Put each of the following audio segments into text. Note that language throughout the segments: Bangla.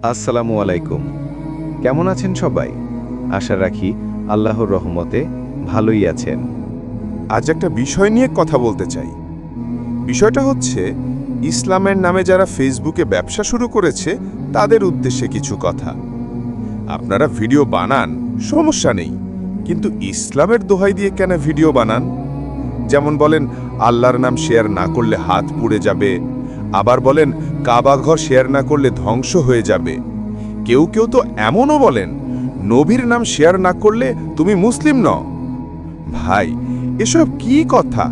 আসসালামু আলাইকুম। কেমন আছেন সবাই? আশা রাখি আল্লাহর রহমতে ভালোই আছেন। আজ একটা বিষয় নিয়ে কথা বলতে চাই। বিষয়টা হচ্ছে ইসলামের নামে যারা ফেসবুকে ব্যবসা শুরু করেছে তাদের উদ্দেশ্যে কিছু কথা। আপনারা ভিডিও বানান, সমস্যা নেই, কিন্তু ইসলামের দোহাই দিয়ে কেন ভিডিও বানান? যেমন বলেন আল্লাহর নাম শেয়ার না করলে হাত পুড়ে যাবে, আবার বলেন কাবাঘর শেয়ার না করলে ধ্বংস হয়ে যাবে। কেউ কেউ তো এমনও বলেন নবীর নাম শেয়ার না করলে তুমি মুসলিম নও। ভাই, এসব কি কথা?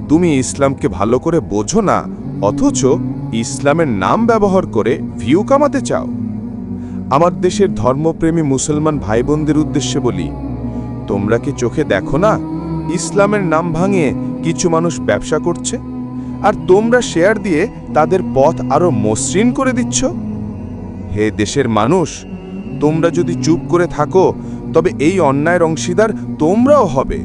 তুমি ইসলামকে ভালো করে বোঝো না, অথচ ইসলামের নাম ব্যবহার করে ভিউ কামাতে চাও। আমার দেশের ধর্মপ্রেমী মুসলমান ভাই বোনদের উদ্দেশ্যে বলি, তোমরা কি চোখে দেখো না ইসলামের নাম ভাঙিয়ে কিছু মানুষ ব্যবসা করছে, আর তোমরা শেয়ার দিয়ে তাদের পথ আরো মসৃণ করে দিচ্ছ? হে দেশের মানুষ, তোমরা যদি চুপ করে থাকো তবে এই অন্যায়ের অংশীদার তোমরাও হবে।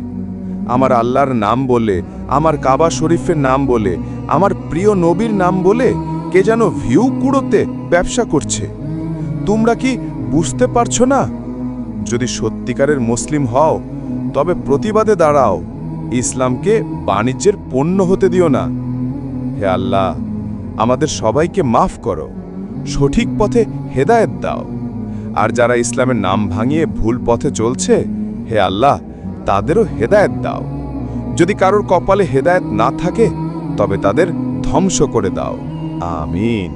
আমার আল্লাহর নাম বলে, আমার কাবা শরীফের নাম বলে, আমার প্রিয় নবীর নাম বলে কে যেন ভিউ কুড়োতে ব্যবসা করছে। তোমরা কি বুঝতে পারছো না? যদি সত্যিকারের মুসলিম হও তবে প্রতিবাদে দাঁড়াও, ইসলামকে বাণিজ্যের পণ্য হতে দিও না। হে আল্লাহ, আমাদের সবাইকে মাফ করো, সঠিক পথে হেদায়েত দাও। আর যারা ইসলামের নাম ভাঙিয়ে ভুল পথে চলছে, হে আল্লাহ, তাদেরও হেদায়েত দাও। যদি কারোর কপালে হেদায়েত না থাকে তবে তাদের ধ্বংস করে দাও। আমিন।